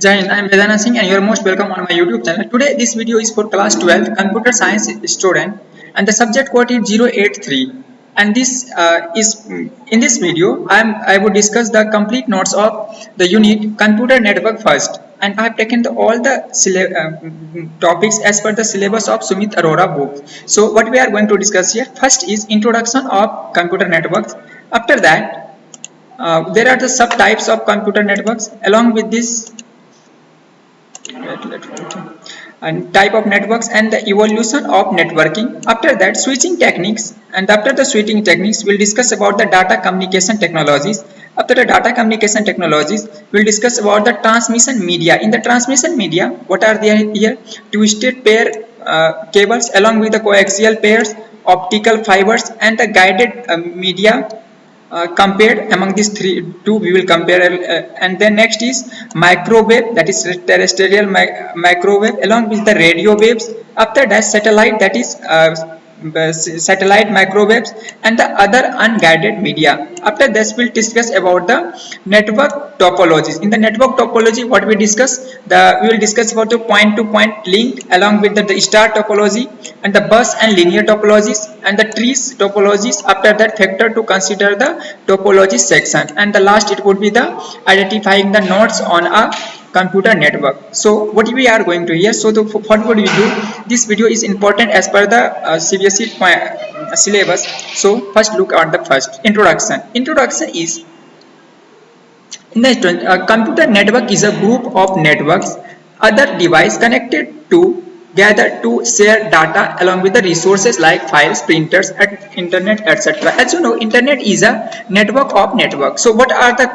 Jai Hind, I am Vedana Singh and you are most welcome on my YouTube channel. Today this video is for class 12 computer science student and the subject code is 083 and this is in this video I would discuss the complete notes of the unit computer network first, and I have taken all the topics as per the syllabus of Sumit Arora book. So what we are going to discuss here first is introduction of computer networks. After that there are the subtypes of computer networks. Along with this, and type of networks and the evolution of networking. After that, switching techniques, and after the switching techniques we'll discuss about the data communication technologies. After the data communication technologies we'll discuss about the transmission media. In the transmission media, what are there here? Twisted pair cables along with the coaxial pairs, optical fibers, and the guided media. Compared among these two we will compare, and then next is microwave, that is terrestrial microwave, along with the radio waves. After that, satellite, that is satellite microwaves, and the other unguided media. After this we'll discuss about the network topologies. In the network topology, what we will discuss about the point to point link, along with the star topology and the bus and linear topologies and the trees topologies. After that, factor to consider the topology section, and the last it would be the identifying the nodes on a computer network. So what we are going to hear, so what would we do? This video is important as per the CBSE syllabus. So first look at the first introduction is, in the computer network is a group of networks, other device connected to gather to share data along with the resources like files, printers, and internet, etc. As you know, internet is a network of networks. So what are the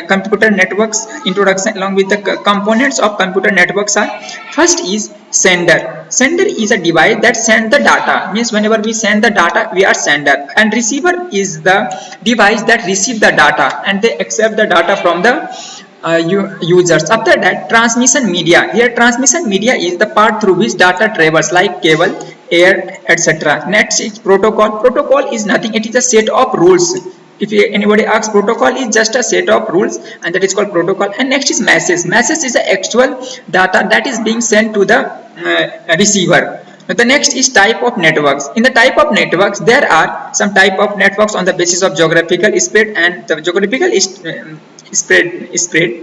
computer networks? Introduction along with the components of computer networks are: first is sender. Sender is a device that sends the data, means whenever we send the data we are sender, and receiver is the device that receive the data and they accept the data from the users. After that, transmission media. Here transmission media is the part through which data travels, like cable, air, etc. Next is protocol. Protocol is nothing, it is a set of rules. If anybody asks, protocol is just a set of rules, and that is called protocol. And next is message. Message is the actual data that is being sent to the receiver. Now the next is type of networks. In the type of networks, there are some type of networks on the basis of geographical spread, and the geographical spread.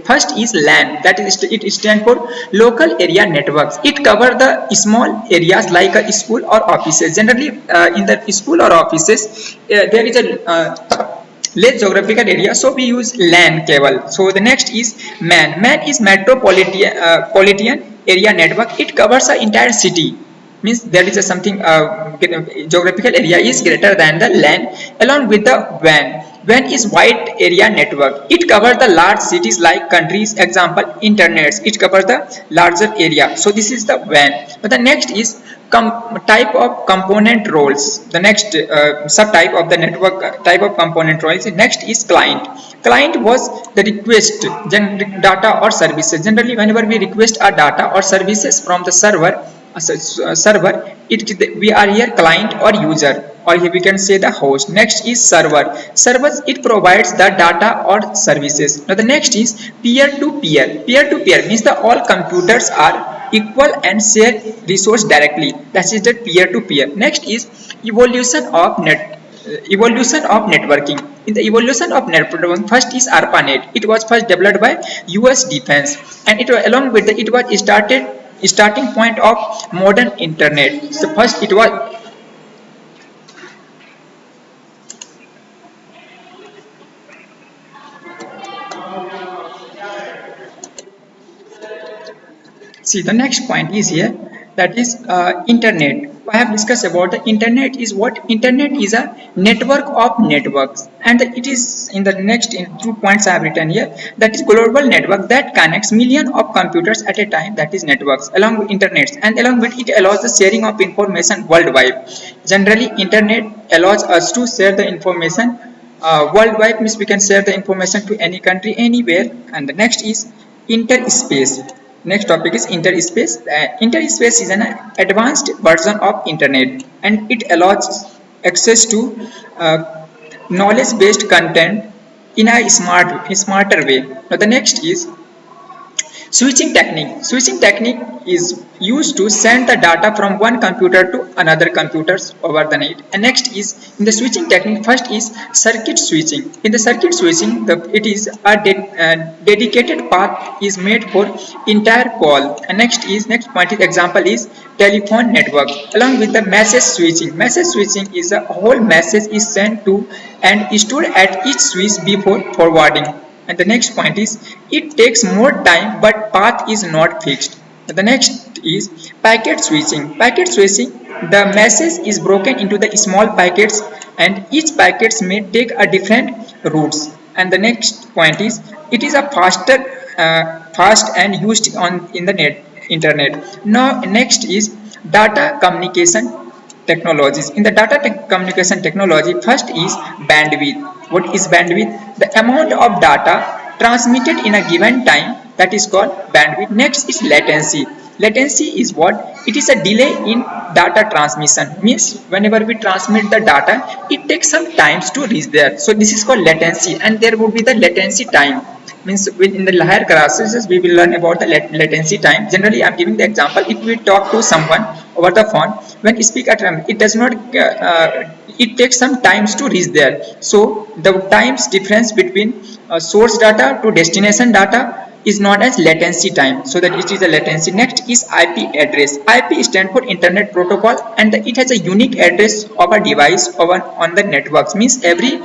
First is LAN, that is it stands for local area networks. It covers the small areas like a school or offices. Generally, in the school or offices, there is a less geographical area, so we use LAN cable. So the next is MAN. MAN is metropolitan area network. It covers the entire city, means there is a something geographical area is greater than the LAN. Along with the WAN. WAN is wide area network. It covers the large cities like countries. Example, internets. It covers the larger area. So this is the WAN. But the next is type of component roles. The next subtype of the network type of component roles. Next is client. Client was the request data or services. Generally, whenever we request a data or services from the server, we are here client or user, or here we can say the host. Next is server. Servers, it provides the data or services. Now the next is peer-to-peer. Peer-to-peer means the all computers are equal and share resource directly. That is the peer-to-peer. Next is evolution of networking. In the evolution of networking, first is ARPANET. It was first developed by US Defense, and it along with it was starting point of modern internet. So first it was see the next point is here, that is internet. I have discussed about the internet is what? Internet is a network of networks, and it is in the next 2 points I have written here, that is global network that connects millions of computers at a time, that is networks, along with internets, and along with it allows the sharing of information worldwide. Generally, internet allows us to share the information worldwide, means we can share the information to any country, anywhere. And the next is interspace. Next topic is interspace. Interspace is an advanced version of internet, and it allows access to knowledge-based content in a smarter way. Now the next is Switching technique. Switching technique is used to send the data from one computer to another computers over the net. And next is in the switching technique. First is circuit switching. In the circuit switching, it is a dedicated path is made for entire call. And next point is example is telephone network. Along with the message switching. Message switching is a whole message is sent to and stored at each switch before forwarding. And the next point is it takes more time but path is not fixed. The next is packet switching. Packet switching, the message is broken into the small packets and each packets may take a different routes. And the next point is it is a fast and used on in the internet. Now next is data communication technologies. In the communication technology, first is bandwidth. What is bandwidth? The amount of data transmitted in a given time, that is called bandwidth. Next is latency. Latency is what? It is a delay in data transmission. Means whenever we transmit the data, it takes some times to reach there. So this is called latency, and there would be the latency time. Means in the higher classes we will learn about the latency time. Generally, I am giving the example. If we talk to someone over the phone, when we speak at it does not. It takes some times to reach there. So the times difference between source data to destination data is known as latency time. So that it is a latency. Next is IP address. IP stands for Internet Protocol, and it has a unique address of a device on the networks. Means every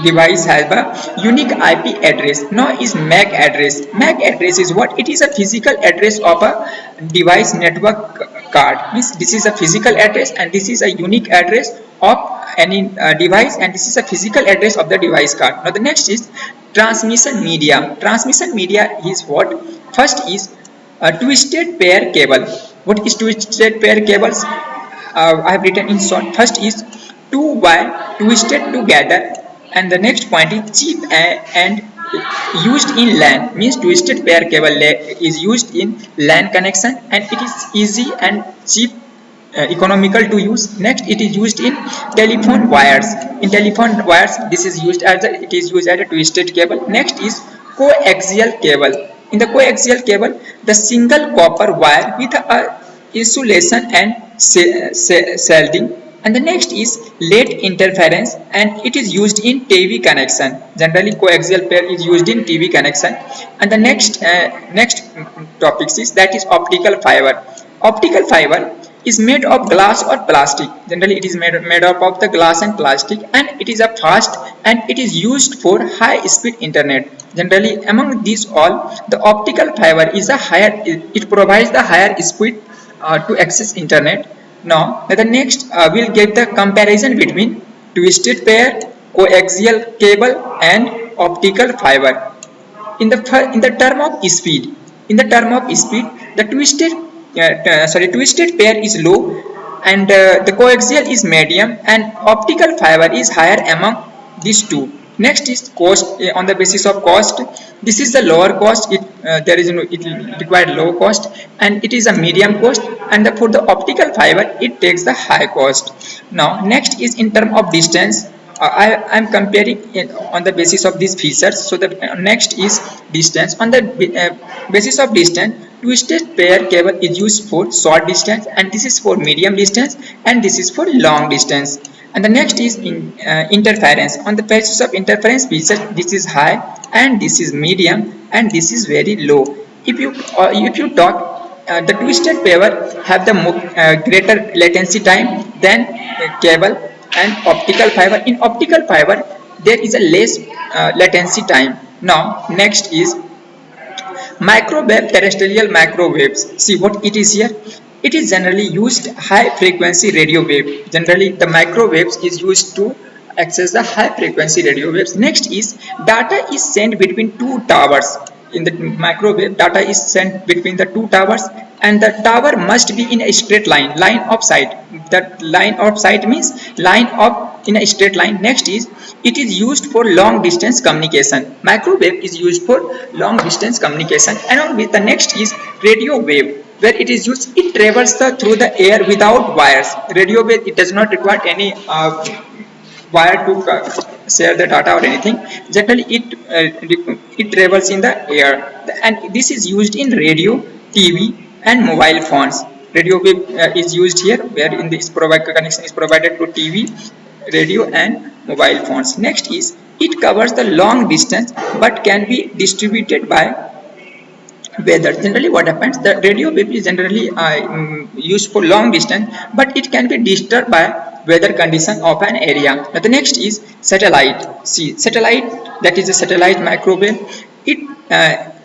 device has a unique IP address. Now is MAC address. MAC address is what? It is a physical address of a device network card. Means this is a physical address and this is a unique address of any device, and this is a physical address of the device card. Now the next is transmission media. Transmission media is what? First is a twisted pair cable. What is twisted pair cables? I have written in short. First is two wire twisted together, and the next point is cheap and used in LAN. Means twisted pair cable is used in LAN connection, and it is easy and cheap, economical to use. Next, it is used in telephone wires. In telephone wires, this is used as it is used as a twisted cable. Next is coaxial cable. In the coaxial cable, the single copper wire with a insulation and shielding. And the next is late interference, and it is used in TV connection. Generally, coaxial pair is used in TV connection. And the next topics is that is optical fiber. Optical fiber is made of glass or plastic. Generally, it is made up of the glass and plastic, and it is a fast and it is used for high speed internet. Generally, among these all, the optical fiber is a higher. It provides the higher speed to access internet. Now the next we'll get the comparison between twisted pair, coaxial cable and optical fiber. In the term of speed, the twisted pair is low, and the coaxial is medium, and optical fiber is higher among these two. Next is cost. On the basis of cost, this is the lower cost. It required low cost, and it is a medium cost, and for the optical fiber it takes the high cost. Now next is in term of distance. I am comparing it on the basis of these features. So the next is distance. On the basis of distance, twisted pair cable is used for short distance, and this is for medium distance, and this is for long distance. And the next is interference. On the basis of interference features, this is high, and this is medium, and this is very low. If you talk, the twisted pair have the greater latency time than cable and optical fiber. In optical fiber, there is a less latency time. Now next is microwave, terrestrial microwaves. See what it is here. It is generally used high frequency radio wave. Generally, the microwaves is used to access the high frequency radio waves. Next is data is sent between two towers. In the microwave, data is sent between the two towers, and the tower must be in a straight line of sight. That line of sight means line of in a straight line. Next is it is used for long distance communication. Microwave is used for long distance communication. Along with the next is radio wave, where it is used, it travels through the air without wires. Radio wave, it does not require any wire to share the data or anything, generally it travels in the air, and this is used in radio, TV, and mobile phones. Radio wave is used here, where in this connection is provided to TV, radio, and mobile phones. Next is it covers the long distance but can be distributed by weather. Generally what happens, the radio wave is generally used for long distance, but it can be disturbed by weather condition of an area. Now the next is satellite. See, satellite, that is a satellite microwave. It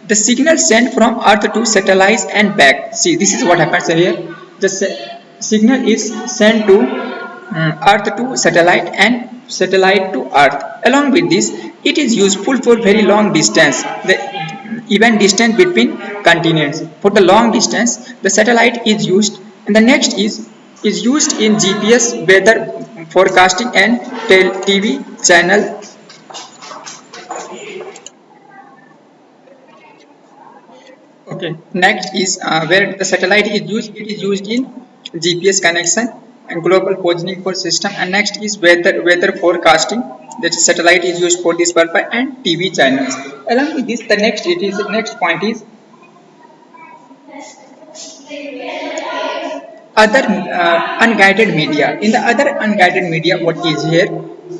the signal sent from earth to satellites and back. See, this is what happens here. The signal is sent to earth to satellite and satellite to earth. Along with this, it is useful for very long distance, the even distance between continents. For the long distance, the satellite is used. And the next is used in GPS, weather forecasting, and TV channel. Okay, next is where the satellite is used. It is used in GPS connection and global positioning for system. And next is weather forecasting. The satellite is used for this purpose, and TV channels. Along with this, the next point is other unguided media. In the other unguided media, what is here?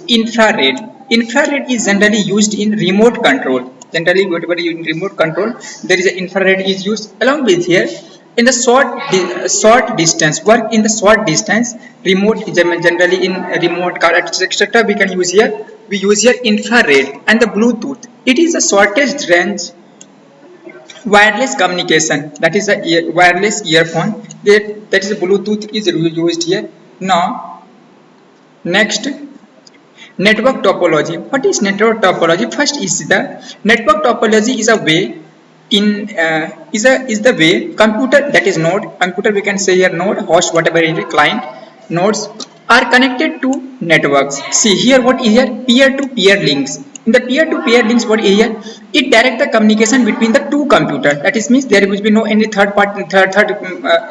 Infrared. Infrared is generally used in remote control. Generally, whatever you in remote control, there is an infrared is used. Along with here, in the short distance work, in the short distance remote, generally in remote car, etc. We can use here. We use here infrared and the Bluetooth. It is the shortest range wireless communication, that is a wireless earphone, that is a Bluetooth is used here. Now next, network topology. What is network topology? First is the network topology is a way in is the way computer, that is node, computer we can say here node, host, whatever it is, client, nodes are connected to networks. See here what is here, peer-to-peer links. In the peer-to-peer links, what is here, it direct the communication between the two computers. That is means there will be no any third party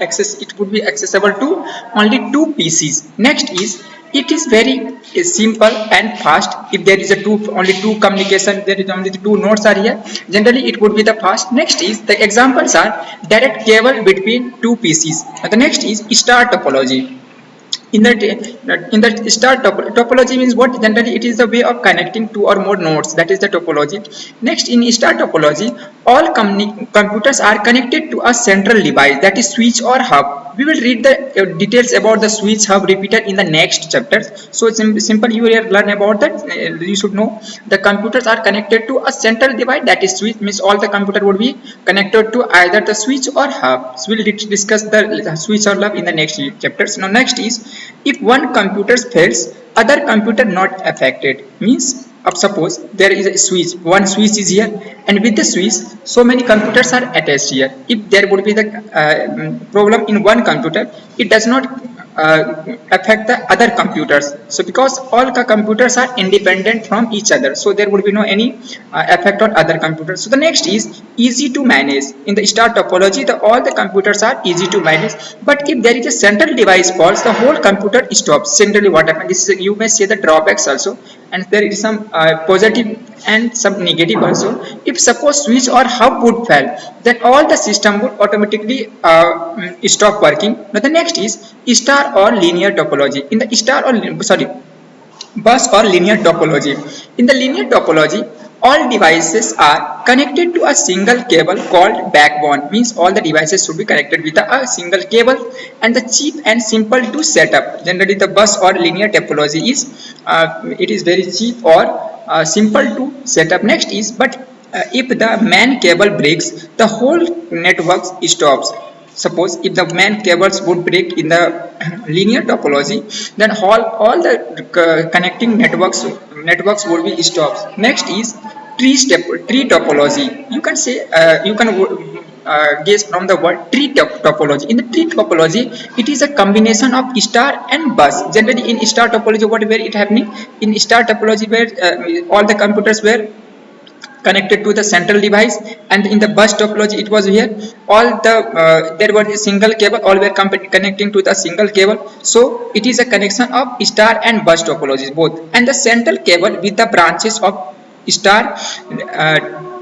access. It would be accessible to only two PCs. Next is it is very simple and fast. If there is a only two communication, there is only the two nodes are here, generally it would be the fast. Next is the examples are direct cable between two PCs. The next is star topology. In the star topology means what? Generally it is the way of connecting two or more nodes, that is the topology. Next, in star topology, all computers are connected to a central device, that is switch or hub. We will read the details about the switch hub repeated in the next chapters. So it's simple, you will learn about that. You should know the computers are connected to a central device, that is switch, means all the computer would be connected to either the switch or hub. So we'll discuss the switch or hub in the next chapters. Now next is, if one computer fails, other computer not affected. Means suppose there is a switch, one switch is here, and with the switch so many computers are attached here. If there would be the problem in one computer, it does not affect the other computers. So because all computers are independent from each other, so there would be no any effect on other computers. So the next is easy to manage. In the star topology, all the computers are easy to manage, but if there is a central device faults, the whole computer stops. Generally what happens, this is, you may see the drawbacks also, and there is some positive and some negative also. If suppose switch or hub would fail, then all the system would automatically stop working. Now the next is star or linear topology. In the star or bus or linear topology. In the linear topology, all devices are connected to a single cable called backbone. Means all the devices should be connected with a single cable, and the cheap and simple to set up. Generally the bus or linear topology is it is very cheap or simple to set up. Next is, but if the main cable breaks, the whole network stops. Suppose if the main cables would break in the linear topology, then all the connecting networks would be stopped. Next is tree topology. You can say you can guess from the word tree topology. In the tree topology, it is a combination of star and bus. Generally in star topology, what where it happening? In star topology, where all the computers were connected to the central device, and in the bus topology it was here all the there was a single cable, all were connecting to the single cable. So it is a connection of star and bus topologies both, and the central cable with the branches of star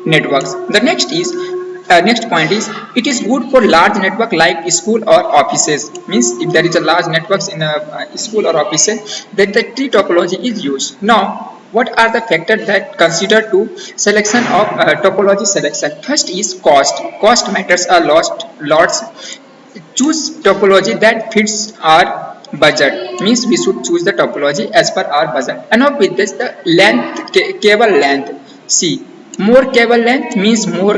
networks. The next point is it is good for large network like school or offices. Means if there is a large networks in a school or offices, then the tree topology is used. Now what are the factors that consider to selection of topology selection? First is cost matters a lots. Choose topology that fits our budget. Means we should choose the topology as per our budget. And now with this, the length, cable length. See, more cable length means more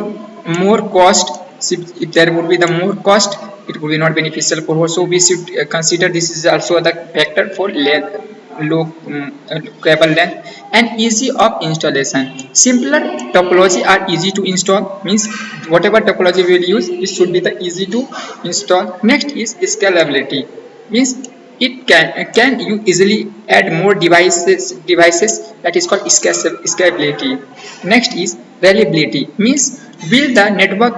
cost. If there would be the more cost, it would be not beneficial for us. So we should consider this is also the factor for low cable length. And easy of installation. Simpler topology are easy to install. Means whatever topology we will use, it should be the easy to install. Next is scalability. Means it can you easily add more devices, that is called scalability. Next is reliability. Means will the network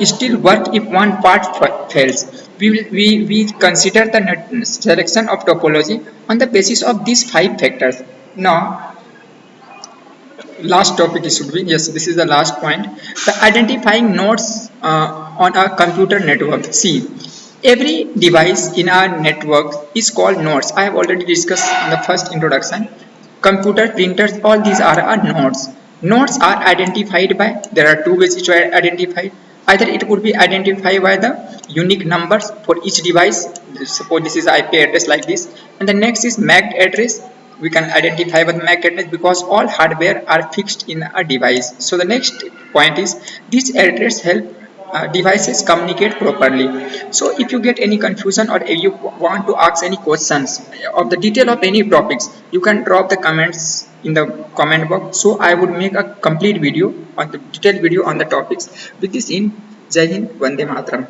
still work if one part fails? We consider the selection of topology on the basis of these 5 factors. Now last topic is should be, yes, this is the last point, the identifying nodes on a computer network. See, every device in our network is called nodes. I have already discussed in the first introduction. Computer, printers, all these are nodes. Nodes are identified by, there are 2 ways which are identified. Either it would be identified by the unique numbers for each device. Suppose this is IP address like this, and the next is MAC address. We can identify with MAC address because all hardware are fixed in a device. So the next point is this address help devices communicate properly. So if you get any confusion or if you want to ask any questions of the detail of any topics, you can drop the comments in the comment box. So I would make a complete video on the detailed video on the topics. With this in Jai Hind, Vande Mataram.